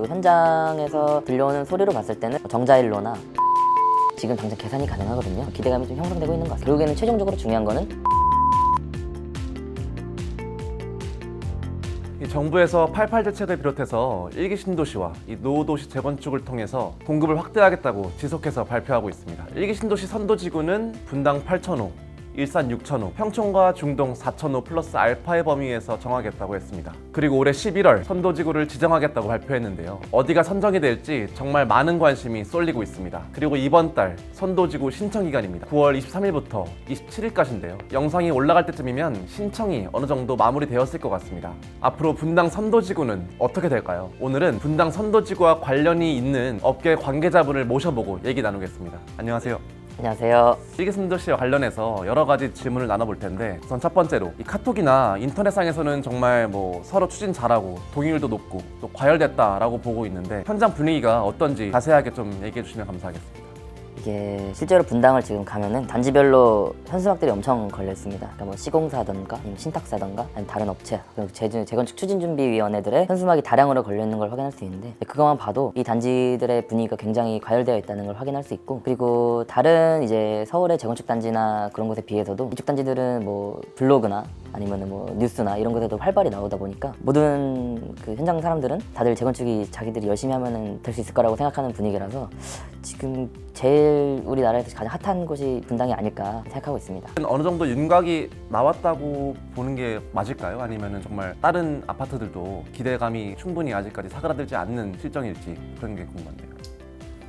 현장에서 들려오는 소리로 봤을 때는 정자일로나 지금 당장 계산이 가능하거든요. 기대감이 좀 형성되고 있는 것 같습니다. 결국에는 최종적으로 중요한 거는 이 정부에서 88 대책을 비롯해서 1기 신도시와 이 노후도시 재건축을 통해서 공급을 확대하겠다고 지속해서 발표하고 있습니다. 1기 신도시 선도지구는 분당 8,000호, 일산 6,000호, 평촌과 중동 4,000호 플러스 알파의 범위에서 정하겠다고 했습니다. 그리고 올해 11월 선도지구를 지정하겠다고 발표했는데요. 어디가 선정이 될지 정말 많은 관심이 쏠리고 있습니다. 그리고 이번 달 선도지구 신청 기간입니다. 9월 23일부터 27일까지인데요. 영상이 올라갈 때쯤이면 신청이 어느 정도 마무리되었을 것 같습니다. 앞으로 분당 선도지구는 어떻게 될까요? 오늘은 분당 선도지구와 관련이 있는 업계 관계자분을 모셔보고 얘기 나누겠습니다. 안녕하세요. 안녕하세요. 1기 신도시와 관련해서 여러 가지 질문을 나눠볼 텐데, 우선 첫 번째로 이 카톡이나 인터넷상에서는 정말 서로 추진 잘하고 동의율도 높고 또 과열됐다라고 보고 있는데, 현장 분위기가 어떤지 자세하게 좀 얘기해 주시면 감사하겠습니다. 이게 실제로 분당을 지금 가면은 단지별로 현수막들이 엄청 걸려 있습니다. 그러니까 시공사든가 아니면 신탁사든가 아니면 다른 업체, 그리고 재건축 추진준비위원회들의 현수막이 다량으로 걸려 있는 걸 확인할 수 있는데, 그것만 봐도 이 단지들의 분위기가 굉장히 과열되어 있다는 걸 확인할 수 있고, 그리고 다른 이제 서울의 재건축 단지나 그런 곳에 비해서도 이쪽 단지들은 블로그나 아니면 뉴스나 이런 곳에도 활발히 나오다 보니까 모든 그 현장 사람들은 다들 재건축이 자기들이 열심히 하면은 될 수 있을 거라고 생각하는 분위기라서 지금 제일 우리나라에서 가장 핫한 곳이 분당이 아닐까 생각하고 있습니다. 어느 정도 윤곽이 나왔다고 보는 게 맞을까요? 아니면 정말 다른 아파트들도 기대감이 충분히 아직까지 사그라들지 않는 실정일지 그런 게 궁금한데요.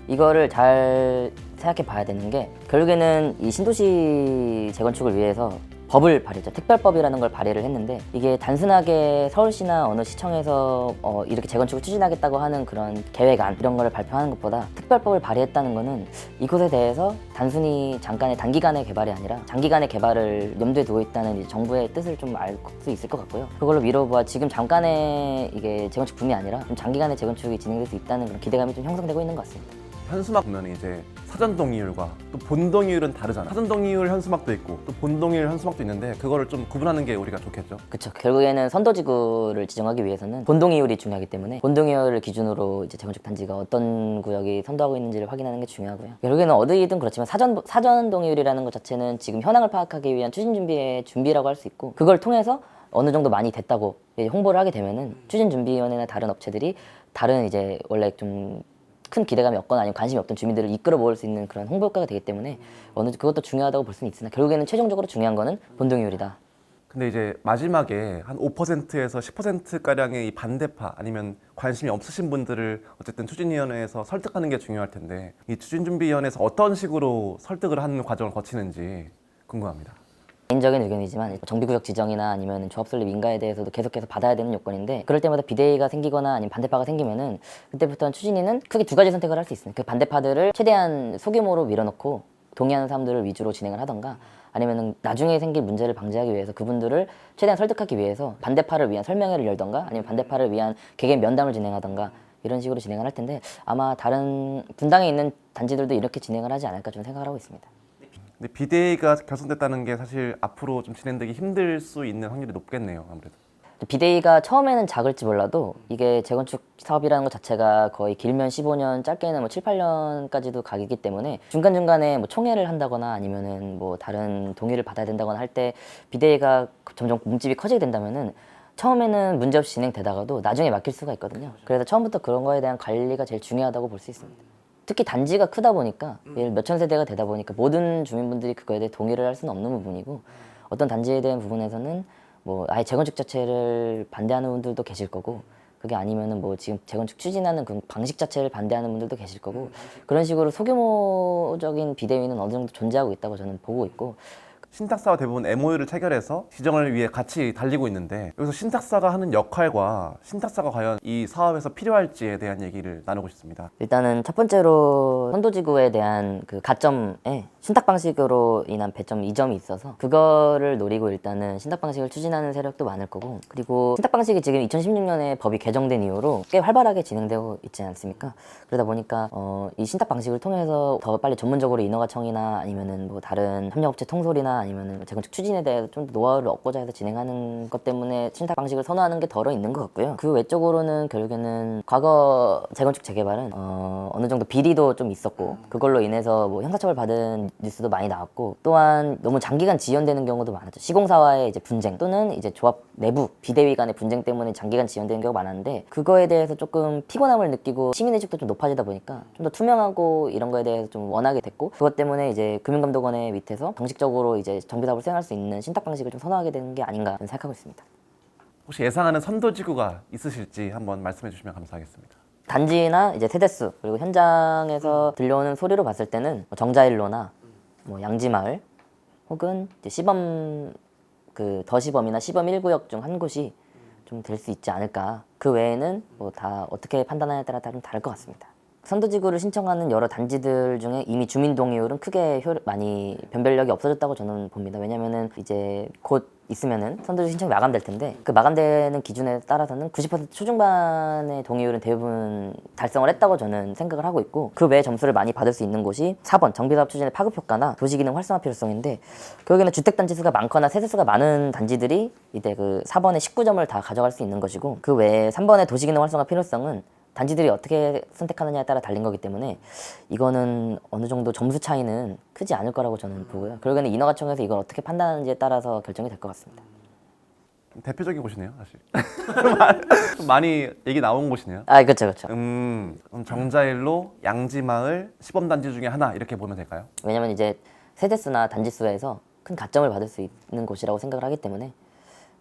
이거를 잘 생각해 봐야 되는 게, 결국에는 이 신도시 재건축을 위해서 법을 발의했죠. 특별법이라는 걸 발의를 했는데, 이게 단순하게 서울시나 어느 시청에서 이렇게 재건축을 추진하겠다고 하는 그런 계획안 이런 거를 발표하는 것보다 특별법을 발의했다는 거는 이곳에 대해서 단순히 잠깐의 단기간의 개발이 아니라 장기간의 개발을 염두에 두고 있다는 이제 정부의 뜻을 좀 알 수 있을 것 같고요. 그걸로 미뤄보아 지금 잠깐의 이게 재건축 붐이 아니라 좀 장기간의 재건축이 진행될 수 있다는 그런 기대감이 좀 형성되고 있는 것 같습니다. 현수막 보면 이제 사전 동의율과 또 본 동의율은 다르잖아요. 사전 동의율 현수막도 있고 또 본 동의율 현수막도 있는데, 그거를 좀 구분하는 게 우리가 좋겠죠. 그렇죠. 결국에는 선도지구를 지정하기 위해서는 본동의율이 중요하기 때문에 본동의율을 기준으로 이제 재건축 단지가 어떤 구역이 선도하고 있는지를 확인하는 게 중요하고요. 결국에는 어디든 그렇지만 사전 동의율이라는 것 자체는 지금 현황을 파악하기 위한 추진 준비의 준비라고 할 수 있고, 그걸 통해서 어느 정도 많이 됐다고 홍보를 하게 되면은 추진준비위원회나 다른 업체들이 다른 이제 원래 좀 큰 기대감이 없거나 아니면 관심이 없던 주민들을 이끌어 모을 수 있는 그런 홍보 효과가 되기 때문에 그것도 중요하다고 볼 수는 있으나, 결국에는 최종적으로 중요한 거는 본동의율이다. 근데 이제 마지막에 한 5%에서 10%가량의 이 반대파 아니면 관심이 없으신 분들을 어쨌든 추진위원회에서 설득하는 게 중요할 텐데, 이 추진준비위원회에서 어떤 식으로 설득을 하는 과정을 거치는지 궁금합니다. 개인적인 의견이지만 정비구역 지정이나 아니면 조합 설립 인가에 대해서도 계속해서 받아야 되는 요건인데, 그럴 때마다 비대위가 생기거나 아니면 반대파가 생기면은 그때부터는 추진위는 크게 두 가지 선택을 할 수 있습니다. 그 반대파들을 최대한 소규모로 밀어넣고 동의하는 사람들을 위주로 진행을 하던가, 아니면은 나중에 생길 문제를 방지하기 위해서 그분들을 최대한 설득하기 위해서 반대파를 위한 설명회를 열던가 아니면 반대파를 위한 개개인 면담을 진행하던가 이런 식으로 진행을 할 텐데, 아마 다른 분당에 있는 단지들도 이렇게 진행을 하지 않을까 좀 생각을 하고 있습니다. 근데 비대위가 결성됐다는 게 사실 앞으로 좀 진행되기 힘들 수 있는 확률이 높겠네요, 아무래도. 비대위가 처음에는 작을지 몰라도 이게 재건축 사업이라는 것 자체가 거의 길면 15년, 짧게는 7, 8년까지도 가기 때문에 중간중간에 총회를 한다거나 아니면은 다른 동의를 받아야 된다거나 할 때 비대위가 점점 몸집이 커지게 된다면은 처음에는 문제없이 진행되다가도 나중에 막힐 수가 있거든요. 그래서 처음부터 그런 거에 대한 관리가 제일 중요하다고 볼 수 있습니다. 특히 단지가 크다 보니까 몇천 세대가 되다 보니까 모든 주민분들이 그거에 대해 동의를 할 수는 없는 부분이고, 어떤 단지에 대한 부분에서는 아예 재건축 자체를 반대하는 분들도 계실 거고, 그게 아니면은 지금 재건축 추진하는 그 방식 자체를 반대하는 분들도 계실 거고, 그런 식으로 소규모적인 비대위는 어느 정도 존재하고 있다고 저는 보고 있고, 신탁사와 대부분 MOU를 체결해서 지정을 위해 같이 달리고 있는데, 여기서 신탁사가 하는 역할과 신탁사가 과연 이 사업에서 필요할지에 대한 얘기를 나누고 싶습니다. 일단은 첫 번째로 선도지구에 대한 그 가점에 신탁 방식으로 인한 배점 2점이 있어서 그거를 노리고 일단은 신탁 방식을 추진하는 세력도 많을 거고, 그리고 신탁 방식이 지금 2016년에 법이 개정된 이후로 꽤 활발하게 진행되고 있지 않습니까? 그러다 보니까 이 신탁 방식을 통해서 더 빨리 전문적으로 인허가청이나 아니면은 다른 협력업체 통솔이나 아니면 재건축 추진에 대해서 좀 더 노하우를 얻고자 해서 진행하는 것 때문에 신탁 방식을 선호하는 게 덜어 있는 것 같고요. 그 외적으로는 결국에는 과거 재건축 재개발은 어느 정도 비리도 좀 있었고 그걸로 인해서 뭐 형사처벌 받은 뉴스도 많이 나왔고 또한 너무 장기간 지연되는 경우도 많았죠. 시공사와의 이제 분쟁 또는 이제 조합 내부 비대위 간의 분쟁 때문에 장기간 지연되는 경우가 많았는데 그거에 대해서 조금 피곤함을 느끼고 시민의식도 좀 높아지다 보니까 좀 더 투명하고 이런 거에 대해서 좀 원하게 됐고 그것 때문에 이제 금융감독원의 밑에서 정식적으로 이제 정비사업을 수행할 수 있는 신탁 방식을 좀 선호하게 되는 게 아닌가 생각하고 있습니다. 혹시 예상하는 선도지구가 있으실지 한번 말씀해 주시면 감사하겠습니다. 단지나 이제 세대수 그리고 현장에서 들려오는 소리로 봤을 때는 뭐 정자일로나 뭐 양지마을 혹은 이제 시범 그 더시범이나 시범 1구역 중 한 곳이 좀 될 수 있지 않을까. 그 외에는 뭐 다 어떻게 판단하냐에 따라 좀 다를 것 같습니다. 선도지구를 신청하는 여러 단지들 중에 이미 주민 동의율은 크게 많이 변별력이 없어졌다고 저는 봅니다. 왜냐면은 이제 곧 있으면은 선도지구 신청이 마감될 텐데 그 마감되는 기준에 따라서는 90% 초중반의 동의율은 대부분 달성을 했다고 저는 생각을 하고 있고 그 외에 점수를 많이 받을 수 있는 곳이 4번 정비사업 추진의 파급 효과나 도시기능 활성화 필요성인데 결국에는 주택단지 수가 많거나 세대수가 많은 단지들이 이제 그 4번의 19점을 다 가져갈 수 있는 것이고 그 외에 3번의 도시기능 활성화 필요성은 단지들이 어떻게 선택하느냐에 따라 달린 거기 때문에 이거는 어느 정도 점수 차이는 크지 않을 거라고 저는 보고요. 결국에는 인허가청에서 이걸 어떻게 판단하는지에 따라서 결정이 될 것 같습니다. 대표적인 곳이네요, 사실. 좀 많이 얘기 나온 곳이네요. 아, 그렇죠, 그렇죠. 그럼 정자일로, 양지마을, 시범단지 중에 하나 이렇게 보면 될까요? 왜냐면 이제 세대수나 단지수에서 큰 가점을 받을 수 있는 곳이라고 생각을 하기 때문에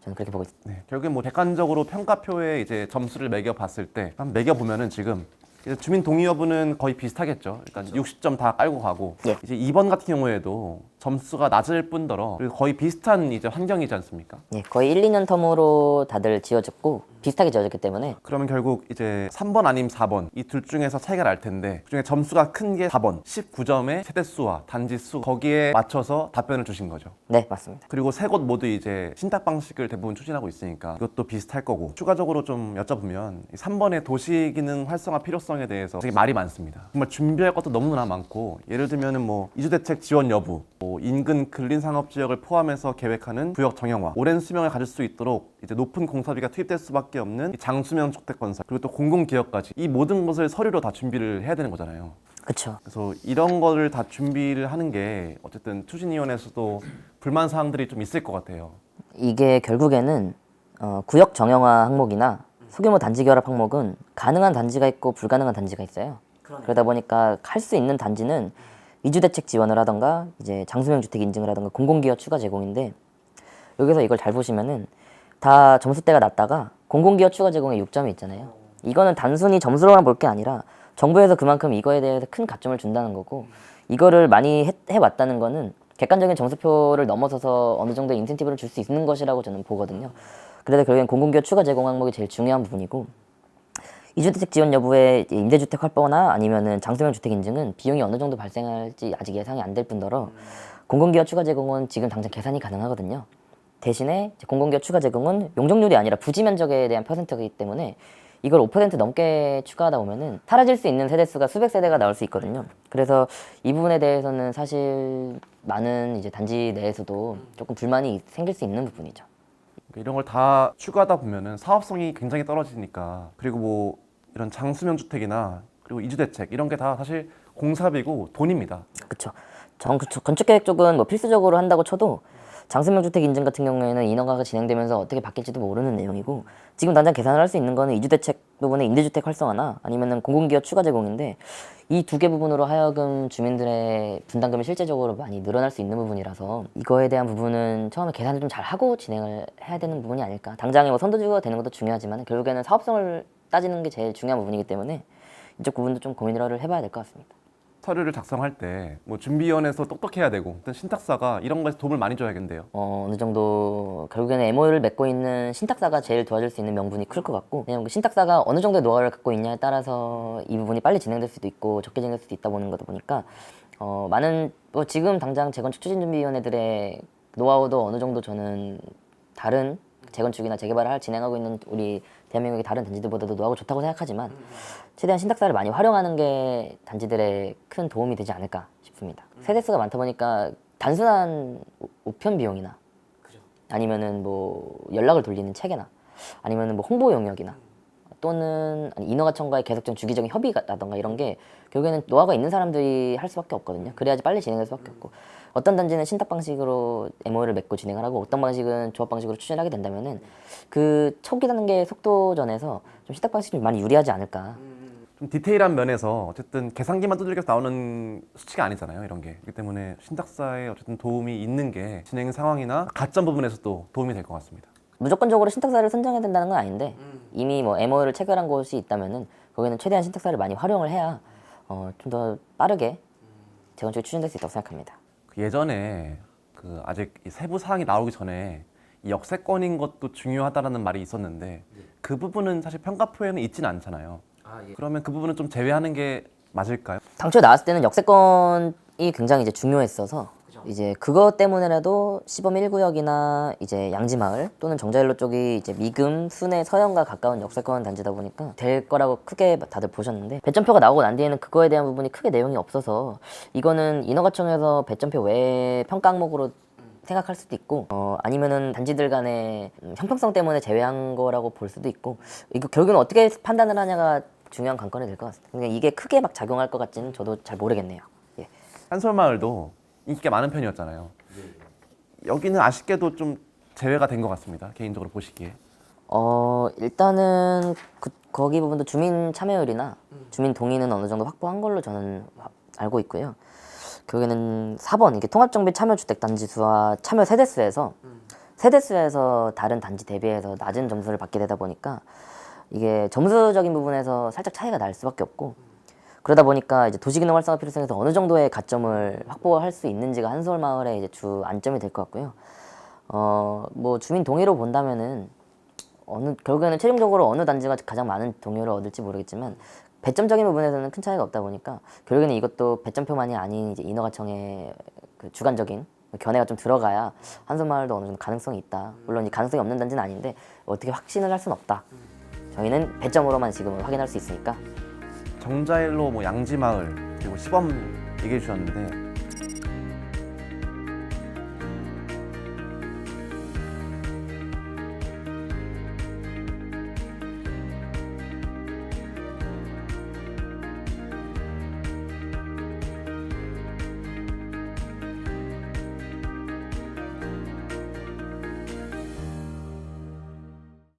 저는 그렇게 보고 있습니다. 네, 결국엔 뭐 객관적으로 평가표에 이제 점수를 매겨 봤을 때 한 매겨 보면은 지금 이제 주민 동의 여부는 거의 비슷하겠죠. 일단 60점 다 깔고 가고 예. 이제 2번 같은 경우에도 점수가 낮을 뿐더러 그리고 거의 비슷한 이제 환경이지 않습니까? 예, 거의 1, 2년 텀으로 다들 지어졌고 비슷하게 지어졌기 때문에 그러면 결국 이제 3번 아니면 4번 이 둘 중에서 차이가 날 텐데 그중에 점수가 큰 게 4번 19점의 세대수와 단지수 거기에 맞춰서 답변을 주신 거죠. 네, 맞습니다. 그리고 세 곳 모두 이제 신탁 방식을 대부분 추진하고 있으니까 이것도 비슷할 거고 추가적으로 좀 여쭤보면 3번의 도시기능 활성화 필요성에 대해서 되게 말이 많습니다. 정말 준비할 것도 너무나 많고 예를 들면은 뭐 이주대책 지원 여부 뭐 인근 근린상업지역을 포함해서 계획하는 구역 정형화 오랜 수명을 가질 수 있도록 이제 높은 공사비가 투입될 수밖에 없는 이 장수명 주택 건설 그리고 또 공공기업까지 이 모든 것을 서류로 다 준비를 해야 되는 거잖아요. 그렇죠. 그래서 이런 거를 다 준비를 하는 게 어쨌든 추진위원회에서도 불만 사항들이 좀 있을 것 같아요. 이게 결국에는 구역 정형화 항목이나 소규모 단지 결합 항목은 가능한 단지가 있고 불가능한 단지가 있어요. 그러다 보니까 할 수 있는 단지는 이주대책 지원을 하던가 이제 장수명 주택 인증을 하던가 공공기업 추가 제공인데 여기서 이걸 잘 보시면은 다 점수대가 낮다가 공공기업 추가 제공에 6점이 있잖아요. 이거는 단순히 점수로만 볼 게 아니라 정부에서 그만큼 이거에 대해서 큰 가점을 준다는 거고 이거를 많이 해왔다는 거는 객관적인 점수표를 넘어서서 어느 정도의 인센티브를 줄 수 있는 것이라고 저는 보거든요. 그래서 결국엔 공공기업 추가 제공 항목이 제일 중요한 부분이고 이주택 지원 여부의 임대주택 활보나 아니면은 장수명 주택 인증은 비용이 어느 정도 발생할지 아직 예상이 안 될 뿐더러 공공기업 추가 제공은 지금 당장 계산이 가능하거든요. 대신에 공공기업 추가 제공은 용적률이 아니라 부지 면적에 대한 퍼센트이기 때문에 이걸 5% 넘게 추가하다 보면은 사라질 수 있는 세대수가 수백 세대가 나올 수 있거든요. 그래서 이 부분에 대해서는 사실 많은 이제 단지 내에서도 조금 불만이 생길 수 있는 부분이죠. 이런 걸 다 추가하다 보면은 사업성이 굉장히 떨어지니까 그리고 뭐 이런 장수명 주택이나 그리고 이주대책 이런 게 다 사실 공사비고 돈입니다. 그렇죠. 건축계획 쪽은 뭐 필수적으로 한다고 쳐도 장수명 주택 인증 같은 경우에는 인허가가 진행되면서 어떻게 바뀔지도 모르는 내용이고 지금 당장 계산을 할 수 있는 거는 이주대책 부분의 임대주택 활성화나 아니면은 공공기업 추가 제공인데 이 두 개 부분으로 하여금 주민들의 분담금이 실제적으로 많이 늘어날 수 있는 부분이라서 이거에 대한 부분은 처음에 계산을 좀 잘 하고 진행을 해야 되는 부분이 아닐까. 당장에 뭐 선도지구가 되는 것도 중요하지만 결국에는 사업성을 따지는 게 제일 중요한 부분이기 때문에 이쪽 부분도 좀 고민을 해봐야 될 것 같습니다. 서류를 작성할 때 뭐 준비위원회에서 똑똑해야 되고 일단 신탁사가 이런 거에서 도움을 많이 줘야겠는데요. 어느 정도 결국에는 MOU를 맺고 있는 신탁사가 제일 도와줄 수 있는 명분이 클 것 같고 왜냐면 그 신탁사가 어느 정도의 노하우를 갖고 있냐에 따라서 이 부분이 빨리 진행될 수도 있고 적게 진행될 수도 있다 보는 거다 보니까 많은 뭐 지금 당장 재건축 추진준비위원회들의 노하우도 어느 정도 저는 다른 재건축이나 재개발을 진행하고 있는 우리 대한민국의 다른 단지들보다도 노하우가 좋다고 생각하지만 최대한 신탁사를 많이 활용하는 게 단지들의 큰 도움이 되지 않을까 싶습니다. 세대수가 많다 보니까 단순한 우편 비용이나 아니면은 뭐 연락을 돌리는 체계나 아니면은 뭐 홍보 용역이나 또는 인허가청과의 계속적인 주기적인 협의라던가 이런 게 결국에는 노하우가 있는 사람들이 할 수밖에 없거든요. 그래야지 빨리 진행할 수밖에 없고 어떤 단지는 신탁 방식으로 MOU를 맺고 진행을 하고 어떤 방식은 조합 방식으로 추진하게 된다면은 그 초기 단계 속도전에서 좀 신탁 방식이 좀 많이 유리하지 않을까. 좀 디테일한 면에서 어쨌든 계산기만 두들겨서 나오는 수치가 아니잖아요, 이런 게. 그렇기 때문에 신탁사에 어쨌든 도움이 있는 게 진행 상황이나 가점 부분에서도 도움이 될 것 같습니다. 무조건적으로 신탁사를 선정해야 된다는 건 아닌데 이미 뭐 MOU를 체결한 곳이 있다면은 거기는 최대한 신탁사를 많이 활용을 해야 좀 더 빠르게 재건축이 추진될 수 있다고 생각합니다. 그 예전에 그 아직 이 세부 사항이 나오기 전에 이 역세권인 것도 중요하다라는 말이 있었는데 그 부분은 사실 평가표에는 있지는 않잖아요. 그러면 그 부분은 좀 제외하는 게 맞을까요? 당초에 나왔을 때는 역세권이 굉장히 이제 중요했어서 이제 그것 때문에라도 시범 1구역이나 이제 양지마을 또는 정자일로 쪽이 이제 미금, 순회, 서현과 가까운 역세권 단지다 보니까 될 거라고 크게 다들 보셨는데 배점표가 나오고 난 뒤에는 그거에 대한 부분이 크게 내용이 없어서 이거는 인허가청에서 배점표 외에 평가 항목으로 생각할 수도 있고 아니면은 단지들 간의 형평성 때문에 제외한 거라고 볼 수도 있고 이거 결국은 어떻게 판단을 하냐가 중요한 관건이 될 것 같습니다. 그러니까 이게 크게 막 작용할 것 같지는 저도 잘 모르겠네요. 예. 한솔마을도 인기가 많은 편이었잖아요. 여기는 아쉽게도 좀 제외가 된 것 같습니다. 개인적으로 보시기에. 일단은 거기 부분도 주민 참여율이나 주민 동의는 어느 정도 확보한 걸로 저는 알고 있고요. 결국에는 4번 이게 통합정비 참여주택 단지 수와 참여 세대수에서 세대수에서 다른 단지 대비해서 낮은 점수를 받게 되다 보니까 이게 점수적인 부분에서 살짝 차이가 날 수밖에 없고 그러다 보니까 이제 도시기능 활성화 필요성에서 어느 정도의 가점을 확보할 수 있는지가 한솔마을의 이제 주 안점이 될 것 같고요. 뭐 주민 동의로 본다면은 결국에는 최종적으로 어느 단지가 가장 많은 동의를 얻을지 모르겠지만 배점적인 부분에서는 큰 차이가 없다 보니까 결국에는 이것도 배점표만이 아닌 이제 인허가청의 그 주관적인 견해가 좀 들어가야 한솔마을도 어느 정도 가능성이 있다. 물론 이 가능성이 없는 단지는 아닌데 어떻게 확신을 할 수는 없다. 저희는 배점으로만 지금 확인할 수 있으니까. 정자일로 뭐 양지마을 그리고 시범 얘기해 주셨는데